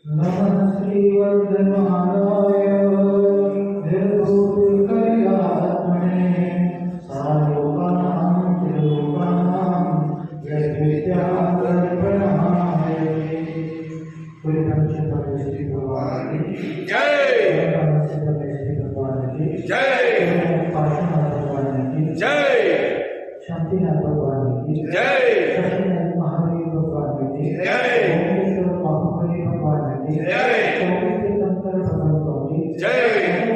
नमः श्रीवर्धमानाय निर्भूतकल्यात्मने सालोकानां त्रिलोकानां यद्विद्याप्रपणाय पूरे परमेश्वर परमेश्वरी भगवान की जय। परमेश्वर परमेश्वरी भगवान की जय। पार्श्वनाथ भगवान की जय। शांतिनाथ भगवान की जय। सत्यनारायण महावीर भगवान की जय। ओमेश्वर बाहुबली भगवान की जय। शंकर भगवान की जय।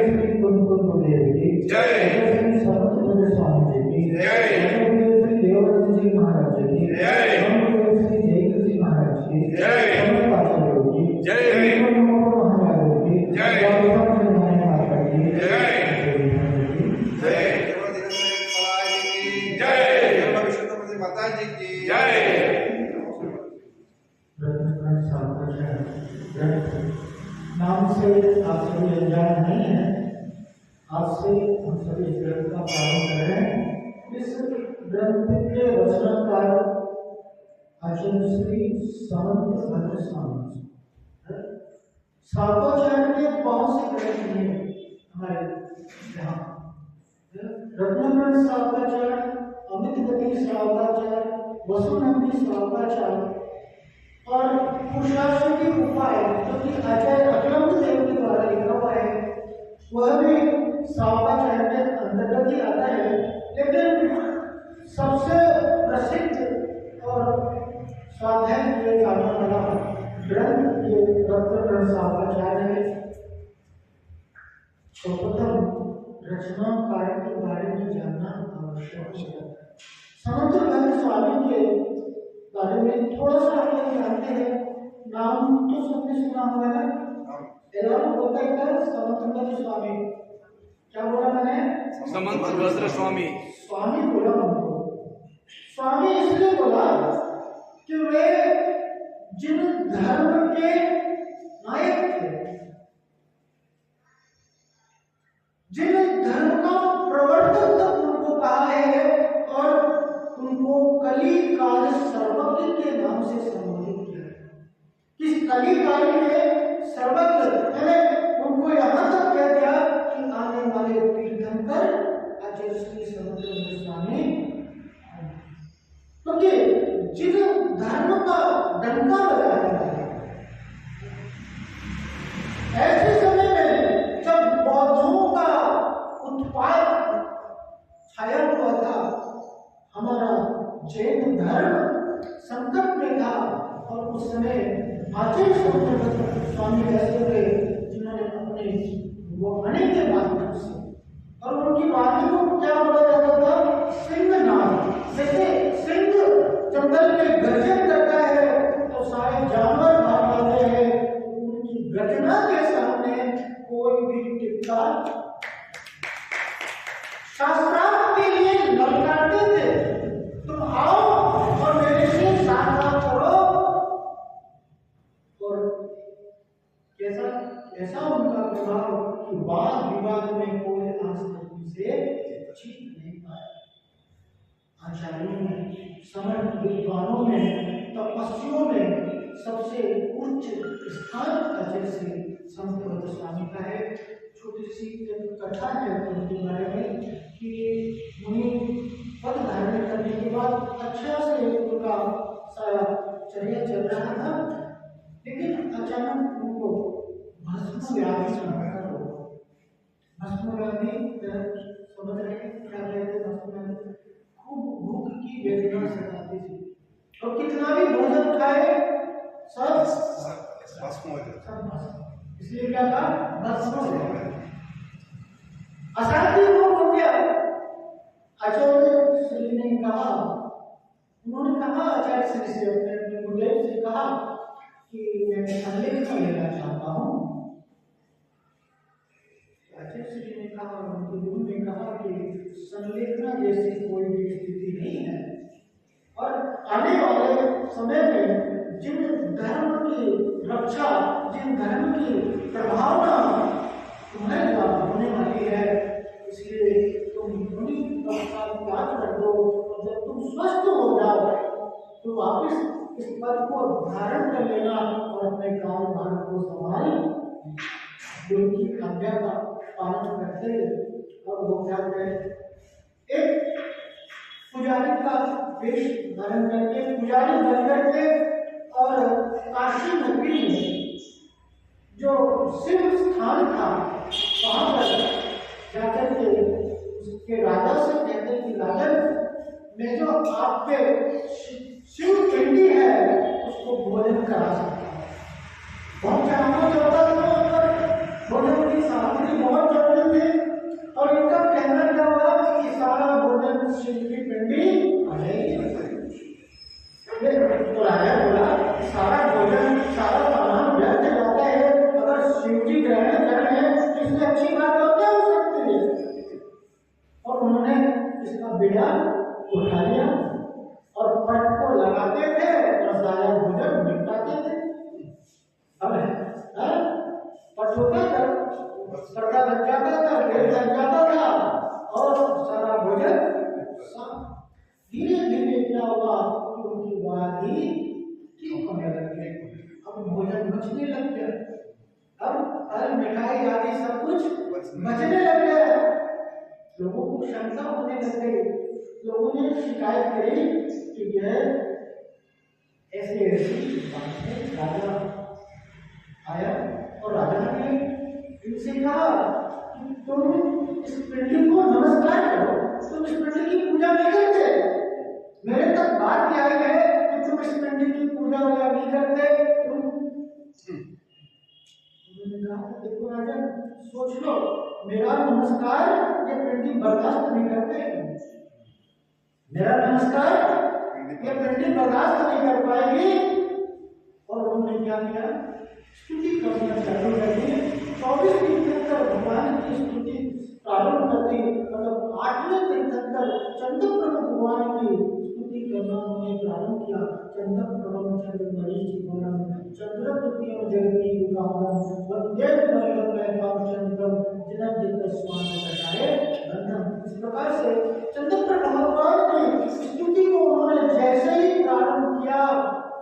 श्री कुंकुम देव की जय। श्री सर्वज्ञ स्वामी जी की जय। श्री देवव्रत जी महाराज की जय। श्री जयकृष्ण जी महाराज की जय। समर्थ की जय। महाराज की जय। माता की जय। जय। माता जी की जय। नाम से आप सभी अनजान नहीं है। आज से हम सभी इस ग्रंथ का पालन कर रहे हैं। इस ग्रंथ के रचनाकार आचार्य श्री समंत भद्र स्वामी साधवाचार्य के कौन से ग्रंथ हैं हमारे यहाँ? रत्नग्रंथ साधवाचार्य, अमित गति साधवाचार्य, वसुनंदी साधवाचार्य और पुरुषार्थ की उपाय जो कि आचार्य अकलंब देव के द्वारा लिखा हुआ है वह भी साधवाचार्य के अंतर्गत ही आता है। लेकिन सबसे प्रसिद्ध और स्वाध्याय किए जाने वाला ग्रंथ ये रत्नग्रंथ साधवाचार्य है। सर्वप्रथम रचनाकार के बारे में जानना आवश्यक है। समंत भद्र स्वामी के बारे में थोड़ा सा हम लोग जानते हैं। नाम तो सबने सुना हुआ है। एलान होता है क्या? समंत भद्र स्वामी क्या बोला मैंने? समंत भद्र स्वामी। स्वामी बोला उनको। स्वामी इसलिए बोला कि वे जिन धर्म के नायक थे, जिन धर्म का प्रवर्तक उनको कहा है और उनको कली काल सर्वज्ञ के नाम से संबोधित किया है। किस कली काल के सर्वज्ञ मैंने उनको यहाँ तक कह दिया कि आने वाले तीर्थंकर आचार्य श्री समंत स्वामी, क्योंकि जिन धर्म का डंका लगाया है ऐसे समय में जब बौद्धों का उत्पाद छाया हुआ था, हमारा जैन धर्म संकट में था और उस समय आचार्य स्वामी ऐसे थे जिन्होंने अपने वो आने के माध्यम से और उनकी वाणी को क्या बोला जाता था? सिंहनाद। जैसे सिंह जंगल में गर्जन करता है तो सारे जानवर भाग जाते हैं, उनकी गर्जना के सामने कोई भी टिप्पा शास्त्रार्थ के लिए ललकारते थे, तुम आओ और मेरे से साक्षात करो। और कैसा उनका प्रभाव कि वाद विवाद में कोई आज तक उनसे जीत नहीं पाया। आचार्यों में, समर्थ विद्वानों में, तपस्वियों में सबसे उच्च स्थान आचार्य श्री समंत भद्र स्वामी का है। छोटी सी कथा है उनके बारे में कि मुनि पद धारण करने के बाद अच्छा से उनका सारा चर्या चल रहा था, लेकिन अचानक उनको भस्म व्याधि समझ रहे क्या कहते? भस्म व्याधि खूब भूख की वेदना सताती थी और कितना भी भोजन खाए सब भस्म हो जाता, इसलिए क्या था? भस्म हो जाता, असाध्य रोग हो गया। आचार्य श्री ने कहा, उन्होंने कहा आचार्य श्री से अपने गुरुदेव से कहा कि मैं संलेखन लेना चाहता हूँ। आचार्य श्री ने कहा, उनके गुरु ने कहा कि संलेखना जैसी कोई भी स्थिति नहीं है और आने वाले समय में जिन धर्म की रक्षा, जिन धर्म की प्रभावना तुम्हारे द्वारा होने वाली है, इसलिए तुम मुनि का त्याग कर दो और जब तुम स्वस्थ हो जाओ तो वापिस इस पद को धारण कर लेना और अपने गांव भारत को आज्ञा का पालन करते और वो क्या करें, एक पुजारी का वेश धारण करके, पुजारी बन करके, और काशी नगरी में जो शिव स्थान था वहां पर जाकर के उसके राजा से कहते कि राजन, मैं जो आपके शिव पिंडी है उसको भोजन करा सकता हूँ। बहुत चाहना चाहता था, भोजन की सामग्री बहुत जरूरी थी, और इनका कहना क्या हुआ कि सारा भोजन शिव की पिंडी आ जाएगी। तो राजा बोला सारा भोजन, सारा सामान व्यर्थ जाता है, अगर शिव जी ग्रहण कर रहे हैं तो इससे अच्छी बात और क्या हो सकती है। और उन्होंने इसका बीड़ा उठा लिया और पट को लगाते थे और सारा भोजन निपटाते थे। अब पट होता था, पर्दा लग जाता था, गेट लग जाता था और सारा भोजन धीरे धीरे क्या हुआ कि उनकी वादी ठीक होने लग गई। अब भोजन बचने लग गया, अब फल मिठाई आदि सब कुछ बचने लग गया। लोगों को शंका होने लग गई, लोगों ने शिकायत करी कि यह ऐसे ऐसी बात है। राजा आया और राजा ने इनसे कहा कि तुम इस पिंडी को नमस्कार करो, तुम इस पिंडी की पूजा नहीं करते, मेरे तक बात क्या आई है कि तुम इस पिंडी की पूजा नहीं करते। उन्होंने कहा देखो राजन, सोच लो, मेरा नमस्कार ये पिंडी बर्दाश्त नहीं करते, मेरा नमस्कार ये पिंडी बर्दाश्त नहीं कर पाएगी। और उन्होंने क्या किया, स्तुति करना चालू कर दी। 24 दिन तक भगवान की स्तुति प्रारंभ कर दी, मतलब 8वें दिन तक चंद्रप्रभ भगवान की स्तुति करना उन्होंने प्रारंभ किया। चंद्रप्रभम चंद्रमणिजीवनम चंद्रप्रतिम जगती युगागम वंदे वल्लभम चंद्रम जिनजित स्वामी कटाए बंधम। इस प्रकार से चंद्रप्रभ भगवान की स्तुति को उन्होंने जैसे ही प्रारंभ किया,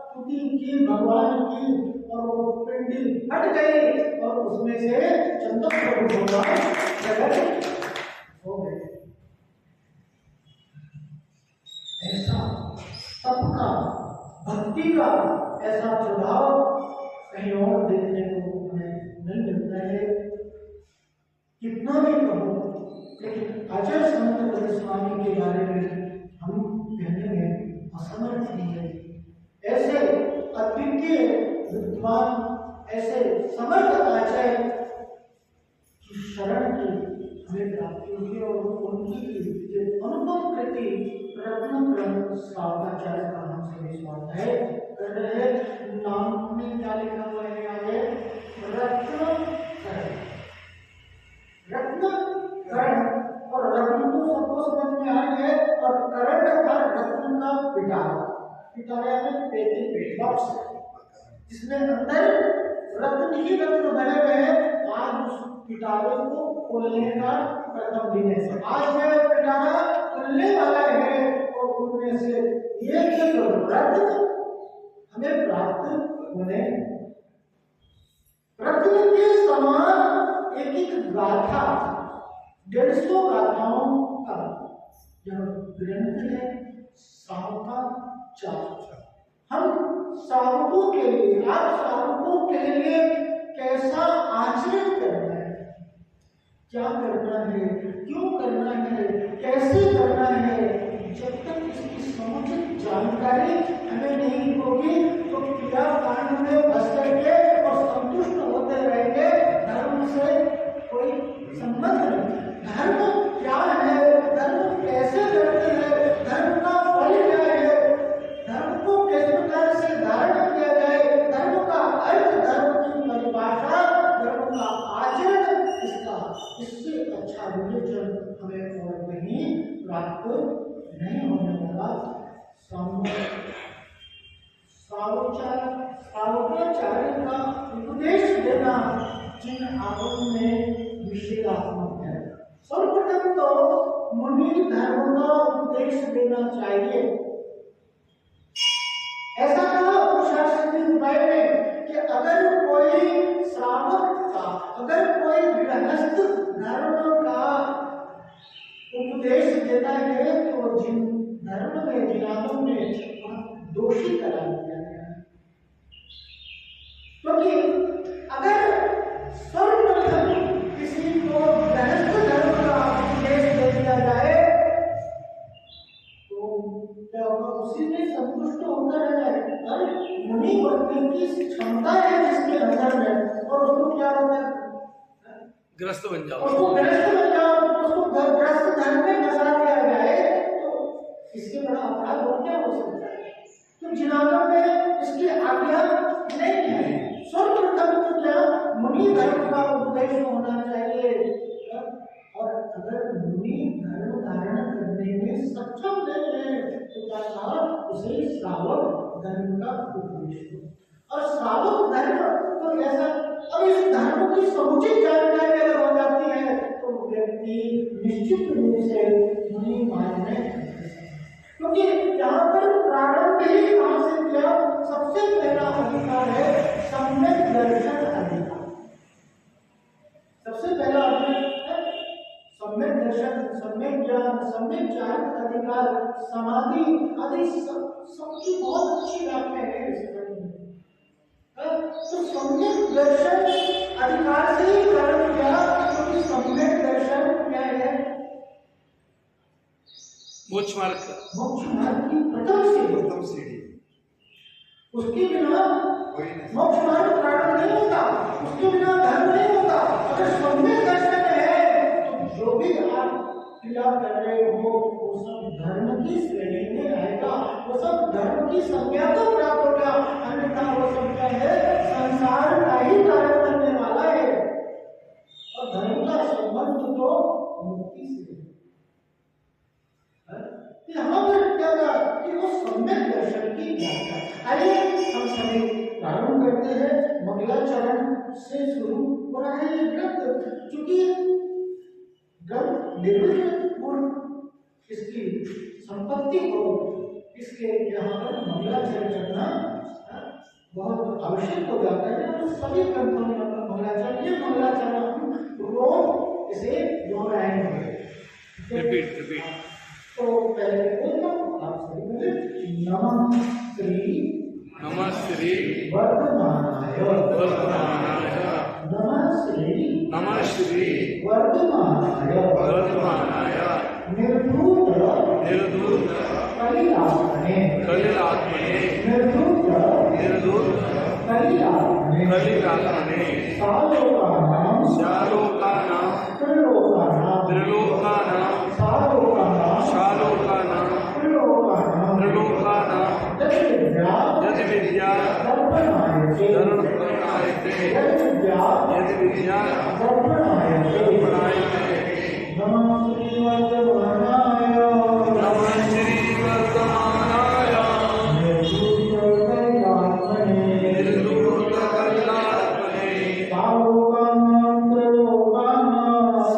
स्तुति की भगवान की, और वो पिंडी हट गई और उसमें से चंद्रप्रभ भगवान प्रकट हो गए। ऐसा सबका भक्ति का ऐसा प्रभाव कहीं और देखने को हमें नहीं मिलता है। कितना भी कहो, लेकिन आचार्य समर्थ स्वामी के बारे में हम कहने में असमर्थ नहीं है। ऐसे अद्वितीय विद्वान, ऐसे समर्थ आचार्य की शरण की हमें प्राप्ति हुई और उनकी अनुपम कृति रत्नक्रम श्रावकाचार्य का हम सभी स्वाध्याय कर रहे हैं। नाम में क्या लिखा हुआ है आगे, रत्नकरण। रत्नकरण और रत्न तो सबको समझ में आ गया है, और करण का रत्न का पिटारा, पिटारा में पेटी बॉक्स जिसमें अंदर रत्न ही रत्न भरे हुए हैं। आज उस पिटारे को खोलने का प्रथम दिन है। आज यह पिटारा खुलने वाला है और उनमें से एक रत्न हमें प्राप्त होने, रत्न के समान एक एक गाथा, 150 गाथाओं का यह ग्रंथ है श्रावकाचार्य। हम श्रावकों के लिए, आप श्रावकों के लिए कैसा आचरण करना है, क्या करना है, क्यों करना है, कैसे करना है, जब तक इसकी समुचित जानकारी हमें नहीं होगी तो क्रिया कांड में बस करके और संतुष्ट होते रहेंगे। धर्म से कोई संबंध नहीं। धर्म क्या है, धर्म कैसे करते हैं, धर्म का फल क्या है, धर्म को किस प्रकार से धारण किया जाए, धर्म का अर्थ, धर्म की परिभाषा, धर्म का आचरण, इससे अच्छा विवेचन हमें और कहीं प्राप्त नहीं होने वाला। श्रावकाचार्य का उपदेश देना जिन आगम में निषेधात्मक है। सर्वप्रथम तो मुनि धर्म का उपदेश देना चाहिए। ऐसा कहा शास्त्रीय उपाय में कि अगर कोई श्रावक का, अगर कोई गृहस्थ ने दोषी करार दिया गया है। क्योंकि अगर सर्वप्रथम किसी को गृहस्थ धर्म का उपदेश दे दिया जाए तो क्या होगा, उसी में संतुष्ट होकर रह जाए। अरे मुनि बनने की क्षमता है जिसके अंदर में, और उसको क्या होता है, ग्रस्त बन जाओ, उसको ग्रस्त बन जाओ, उसको ग्रस्त धर्म में फंसा दिया जाए तो इसके बड़ा अपराध और क्या हो सकता है। तो जिनागम में इसकी आज्ञा नहीं है। सर्वप्रथम तो क्या मुनि धर्म का उपदेश होना चाहिए, और अगर मुनि धर्म धारण करने में सक्षम नहीं है तो क्या कहा, उसे श्रावक धर्म का उपदेश हो। और श्रावक धर्म तो ऐसा, अब इस धर्म की समुचित जानकारी अगर हो जाती है तो व्यक्ति निश्चित रूप से मुनि मार्ग में, क्योंकि यहाँ पर प्रारंभ ही कहाँ से किया, सबसे पहला अधिकार है सम्यक दर्शन अधिकार। सबसे पहला अधिकार है सम्यक दर्शन, सम्यक ज्ञान, सम्यक चारित्र अधिकार, समाधि आदि सबकी बहुत अच्छी बातें हैं इस ग्रंथ में। तो सम्यक दर्शन अधिकार से ही प्रारंभ किया, क्योंकि सम्यक दर्शन क्या है, मोक्ष मार्ग की प्रथम सीढ़ी। उसके बिना मोक्ष मार्ग प्रारंभ नहीं होता, उसके बिना धर्म नहीं होता। अगर सम्यक दर्शन है तो जो भी आप क्रिया कर रहे हो वो सब धर्म की श्रेणी में आएगा, वो सब धर्म की संज्ञा को प्राप्त होगा। अन्यथा वो सब क्या है, संसार का ही कारण बनने वाला है, और धर्म का संबंध तो मुक्ति से है। यहाँ पर क्या था कि वो सम्यक दर्शन की व्याख्या। आइए हम सभी प्रारंभ करते हैं, मंगलाचरण से शुरू हो रहा है ये ग्रंथ। चूंकि ग्रंथ निर्मित पूर्व इसकी संपत्ति को, इसके यहाँ पर मंगलाचरण करना बहुत आवश्यक हो जाता है। तो सभी ग्रंथों में मंगलाचरण, ये मंगलाचरण रोज इसे दोहराएंगे। रिपीट। तो पहले बोलता हूँ, आप सभी बोले नमः श्री वर्धमानाय, नमः श्री वर्धमानाय, निर्धूत कलिलात्मने, निर्धूत कलिलात्मने, सालोकानां त्रिलोकानां, सालोकानां त्रिलोकानां यदि विद्या दर्पणायते, यदि विद्या दर्पणायते। नमः श्री वर्धमानाय, निर्धूत कलिलात्मने,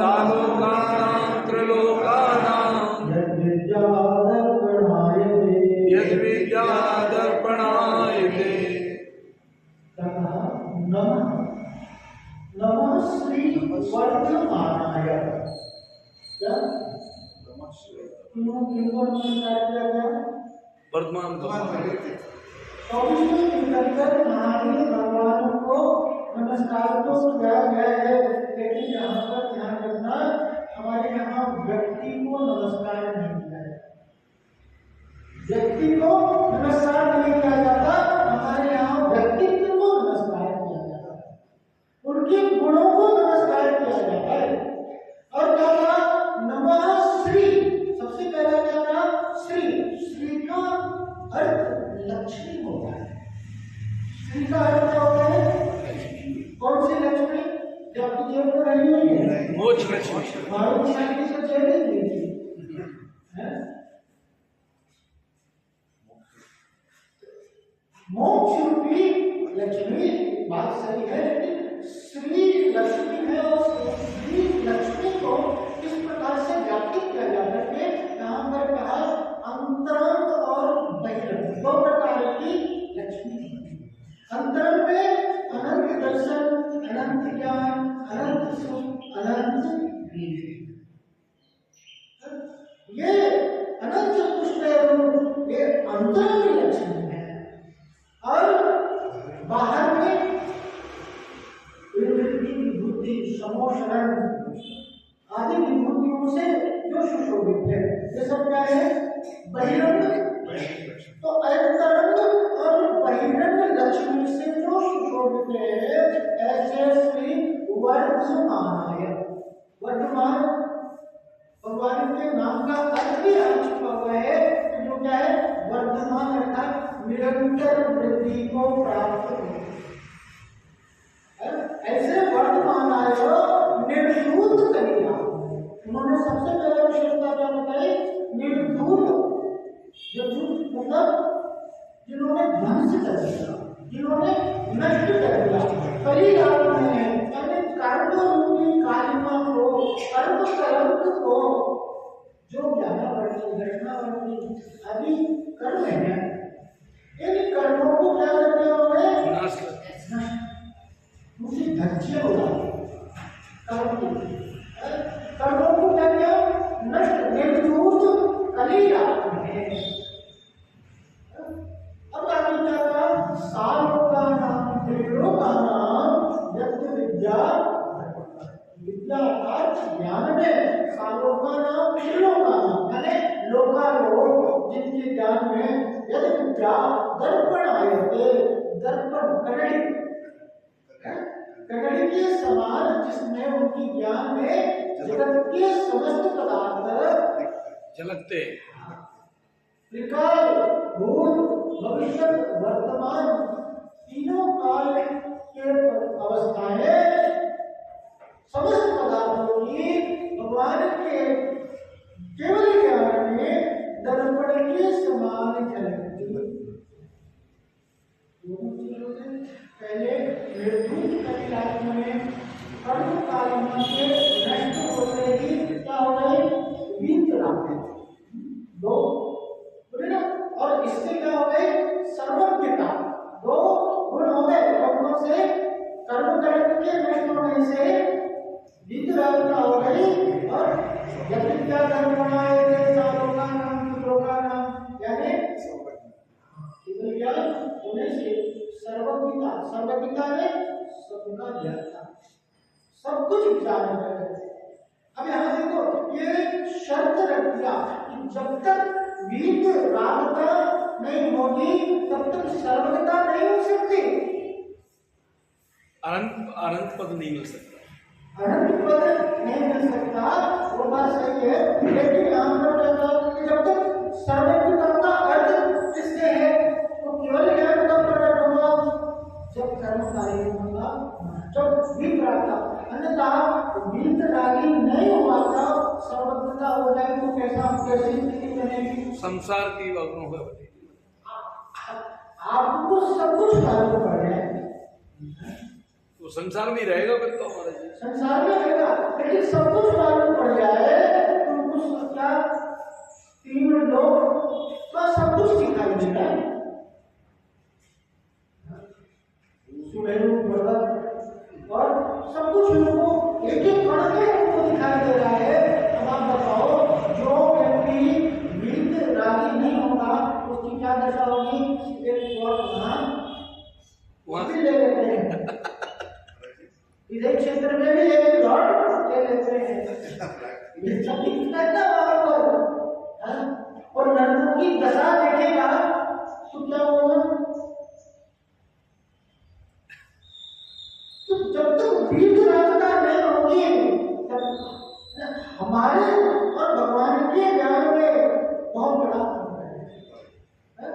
सालोकानां त्रिलोकानां यदि विद्या दर्पणायते। नमः श्री वर्धमानाय, वर्तमान महावीर भगवान को नमस्कार तो किया गया है, लेकिन यहाँ पर ध्यान रखना, हमारे यहाँ व्यक्ति को नमस्कार नहीं किया जाता, व्यक्ति को नमस्कार नहीं किया जाता, हमारे यहाँ व्यक्तित्व को नमस्कार किया जाता है, उनके गुणों को नमस्कार किया जाता है। और क्या था, नमः श्री, सबसे पहला क्या था, श्री का अर्थ लक्ष्मी होता है। श्री का अर्थ क्या होता है, कौन सी लक्ष्मी, जो आपकी जेब में रही हुई है, मोक्ष लक्ष्मी, भारत शादी से जेब नहीं थी, मोक्ष रूपी लक्ष्मी, बात सही है, लेकिन श्री लक्ष्मी है, और श्री लक्ष्मी को किस प्रकार से व्याख्या किया जाता है, यहाँ पर कहा अंतरंग और बहिरंग, दो प्रकार की लक्ष्मी। अंतरंग में अनंत दर्शन, अनंत ज्ञान, अनंत सुख, अनंत विवेक, ये अनंत पुष्ट रूप, ये अंतर की लक्ष्मी है और बाहर में विभूति समोशरण आदि विभूतियों से जो सुशोभित है, ये सब क्या है? बहिरंग। तो अंतरंग और बहिरंग लक्ष्मी से जो सुशोभित है, ऐसे श्री वर्धमानाय। वर्धमान भगवान के नाम का अर्थ भी आ चुका हुआ है, जो क्या है? वर्धमान अर्थात निरंतर वृद्धि को प्राप्त हो। ऐसे वर्धमानाय निर्धूत कलिया। उन्होंने सबसे पहले विशेषता क्या बताई? निर्धूत। जो धूत मतलब जिन्होंने ध्वंस कर दिया, जिन्होंने नष्ट कर दिया कलिकाल में, यानी कर्म रूपी कालिमा को, कर्म कलंक को, जो ज्ञानावर्ती दर्शनावर्ती आदि कर्म है, इन कर्मों को क्या करते हो? उसी धज्जे हो कर्मों को क्या किया? नष्ट, निर्धूत कलिया है। अब आगे क्या कहा? सालोकानां त्रिलोकानां यत् विद्या, विद्या का ज्ञान में सालोकानां त्रिलोकानां यानी लोकालोक, जिनके ज्ञान में यत् विद्या दर्पण आयते, दर्पण कड़ड़ी के समान, जिसमें उनकी ज्ञान में जगत के समस्त पदार्थ झलकते, त्रिकाल, भूत, भविष्य, वर्तमान, तीनों काल के अवस्थाएं समस्त पदार्थों की भगवान के केवल ज्ञान में दर्पण के समान झलकती। पहले निर्धूत कलिकाल में कर्म कालिमा के नष्ट होते ही क्या हो गए? वीतराग दो, बोले ना, और इससे क्या हो गए? सर्वज्ञता, दो गुण हो गए। कर्मों से, कर्म कर्म के नष्ट होने से वीतरागता हो गई, और यज्ञ कर्म बनाए थे सालोकानां त्रिलोकानां, यानी होने से सर्वज्ञता, सर्वज्ञता ने सबका ज्ञान था, सब कुछ विचार है। अब यहाँ देखो, ये शर्त रख दिया कि जब तक वीत रागता नहीं होगी तब तक सर्वज्ञता नहीं हो सकती, अनंत पद नहीं मिल सकता, अनंत पद नहीं मिल सकता। वो बात सही है, लेकिन यहाँ पर क्या कहा कि जब तक सर्वज्ञता का अर्थ किससे है? तो केवल ज्ञान का प्रकट होगा जब कर्म कार्य होगा, जब वीत रागता, अन्यथा वीत रागी नहीं हुआ था, सर्वज्ञता हो जाए तो कैसी स्थिति बनेगी? संसार की वग्नों है, आपको सब कुछ मालूम पड़ जाए, वो संसार में रहेगा फिर तो हमारे जी, संसार में रहेगा, लेकिन सब कुछ मालूम पड़ जाए तो उनको क्या तीन लोग का सब कुछ दिखाई देता है। सुमेरु पर्वत और सब कुछ उनको एक एक कण में उनको दिखाई दे रहा है। अब आप बताओ, जो व्यक्ति वीत रागी नहीं होगा उसकी क्या दशा होगी? एक वहां भी ले लेते हैं, इधर क्षेत्र में भी एक डॉट ले लेते हैं, ये सब दिखता है ना वहां पर। और नरकों की दशा देखेगा तो क्या होगा? तो जब तक वीत रागता नहीं होगी तब हमारे और भगवान के ज्ञान में बहुत बड़ा अंतर है।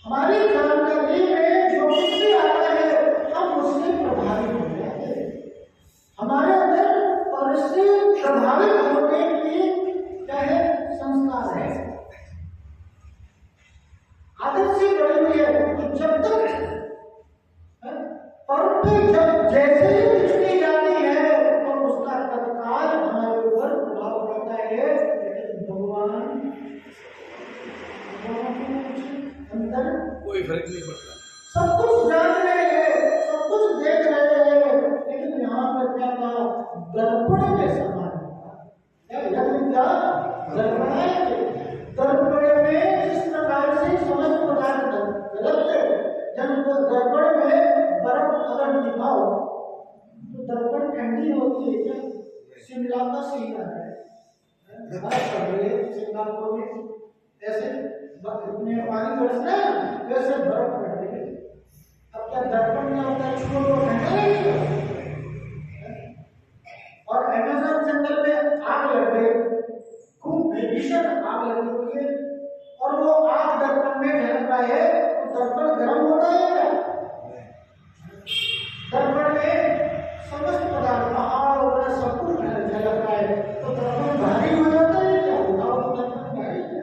हमारी जानकारी में जो कुछ भी आता है हम उससे प्रभावित हो जाते हैं, हमारे अंदर और इससे प्रभावित होने की क्या है? संस्कार है, आदत से बड़ी हुई है। तो जब तक पर जब जैसे ही दृष्टि जाती है तो उसका तत्काल हमारे ऊपर प्रभाव पड़ता है। भगवान अंदर कोई फर्क नहीं पड़ता, सब कुछ जान रहे हैं, सब कुछ देख रहे हैं, लेकिन यहाँ पर क्या कहा? दर्पण जैसा माना, क्या दर्पण में जिस प्रकार से सिंगापुर में ऐसे इतने पानी बरसना है वैसे बर्फ पड़ रही है। अब क्या दर्पण में होता है, छुओ तो ठंडा लगेगा। और अमेज़न जंगल में आग लग गई, खूब भीषण आग लगी हुई है, और वो आग दर्पण में झलक रहा है, तो दर्पण गर्म होता है क्या? दर्पण में समस्त पदार्थ पहाड़ और सब कुछ झलक रहा है, तो दर्पण भारी हो जाता है क्या? बताओ तो दर्पण भारी है?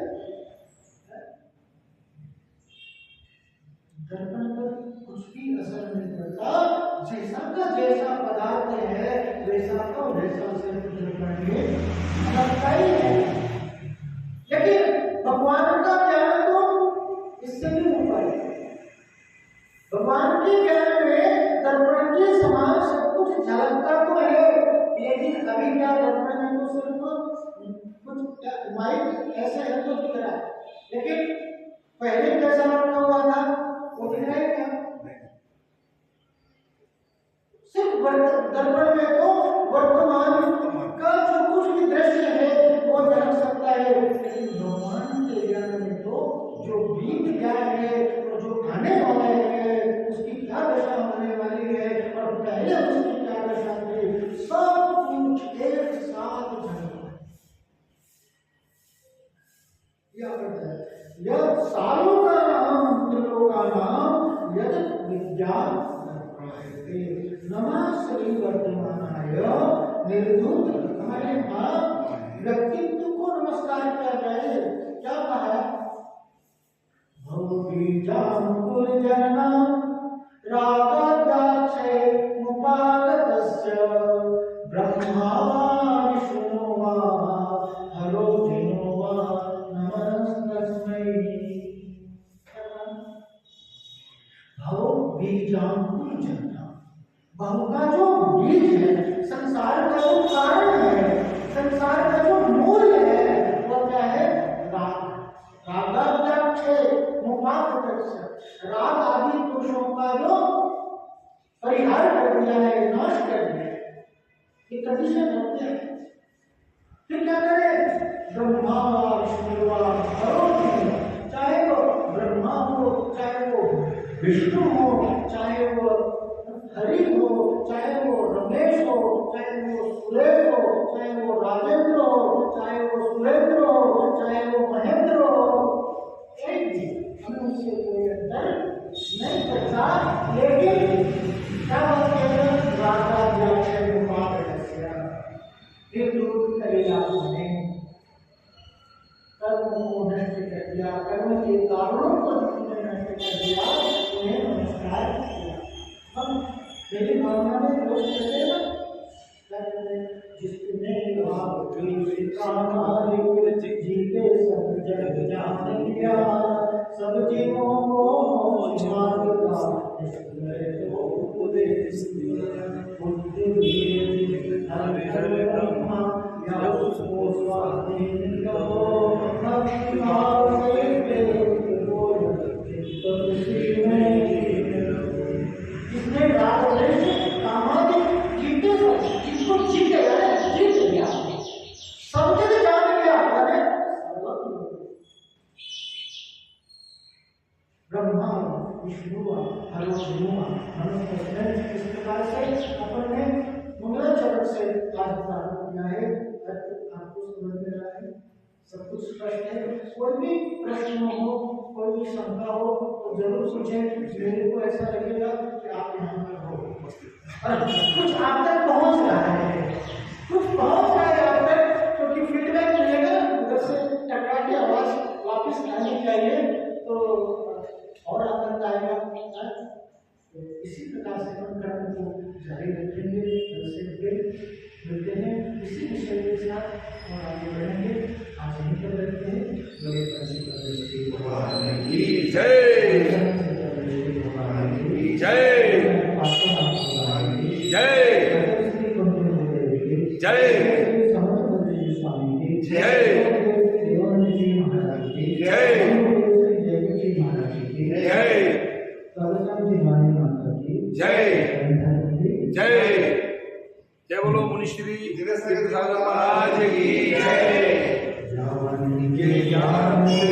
दर्पण पर कुछ भी असर नहीं पड़ता। जैसा का जैसा पदार्थ है वैसा का वैसा से दर्पण में लगता ही है। लेकिन भगवान का ज्ञान तो इससे भी ऊपर है। भगवान के ज्ञान में दर्पण के समान सब कुछ झलकता तो है, लेकिन अभी क्या दर्पण में तो सिर्फ कुछ माइक ऐसे है तो दिख रहा है, लेकिन पहले कैसा रखा हुआ था वो दिख रहा है क्या? सिर्फ दर्पण में तो वर्तमान का जो कुछ भी दृश्य है वो झलक सकता है, लेकिन भगवान के ज्ञान में तो जो बीत गया है और जो आने वाला है उसकी क्या दशा होने वाली है और पहले उसकी क्या दशा थी, सब कुछ एक साथ झलकता है। यह सालों का नाम त्रिलों का नाम यद विज्ञान नमः श्री वर्तमानाय निर्धूत। हमारे व्यक्तित्व को नमस्कार किया जाए। क्या कहा? भवबीजांकुर जनना रागदाक्षे मुपागतस्य ब्रह्मा विष्णु वा हरो जिनो वा नमस्तस्मै। भवबीजांकुर जनना, बहु का जो बीज है, संसार का जो कारण है, संसार का जो मूल है वो क्या है? राग। रागाद्याक्षे मुपागतस्य, राग आदि दोषों का जो परिहार कर दिया है, नाश कर दिया है, ये कंडीशन होती है। फिर क्या करे? ब्रह्मा विष्णु वा हरो जिनो, चाहे वो ब्रह्मा हो, चाहे वो विष्णु हो, चाहे वो हरि हो, चाहे वो रमेश हो, चाहे वो सुरेश हो, चाहे वो राजेंद्र हो, चाहे वो सुरेंद्र हो, चाहे वो महेंद्र हो, एक भी हमें उससे कोई अंतर नहीं करता। लेकिन क्या बोलते हैं? रागाद्याक्षे मुपागतस्य, निर्धूत करेगा हमने, कर्म को नष्ट कर दिया, कर्म के कारणों को नष्ट कर दिया, उन्हें नमस्कार किया। हम मेरी भावना में लोग कहते हैं ना, जिसने जीते सब जग जान लिया, सब जीवों को मार्ग का तो उपदेश दिया, हरे हरे ब्रह्मा या उसको स्वाधीन करो, भक्ति भाव से इसने राग कामादि जीते जिसको जीत गया सब जगह जान गया ब्रह्मा विष्णु हरो जिनो नमस्ते। इस प्रकार से अपन ने मंगलाचरण से आज प्रारंभ किया है। आपको समझ में आ रहा है? सब कुछ स्पष्ट है? कोई भी प्रश्न हो, कोई भी शंका हो तो जरूर पूछें। मेरे को ऐसा लगेगा कि आप यहाँ पर हो, कुछ आप तक पहुँच रहा है, कुछ पहुँच रहा है आप तक, क्योंकि फीडबैक मिलेगा उधर से टकरा के आवाज वापस आनी चाहिए तो और आनंद आएगा। इसी प्रकार से हम कर्म को जारी रखेंगे। मिलते हैं इसी विषय के साथ और आगे बढ़ेंगे। आज यहीं पर रहते हैं। जय बोलो मुनिश्री महाराज की जय। उनके ज्ञान से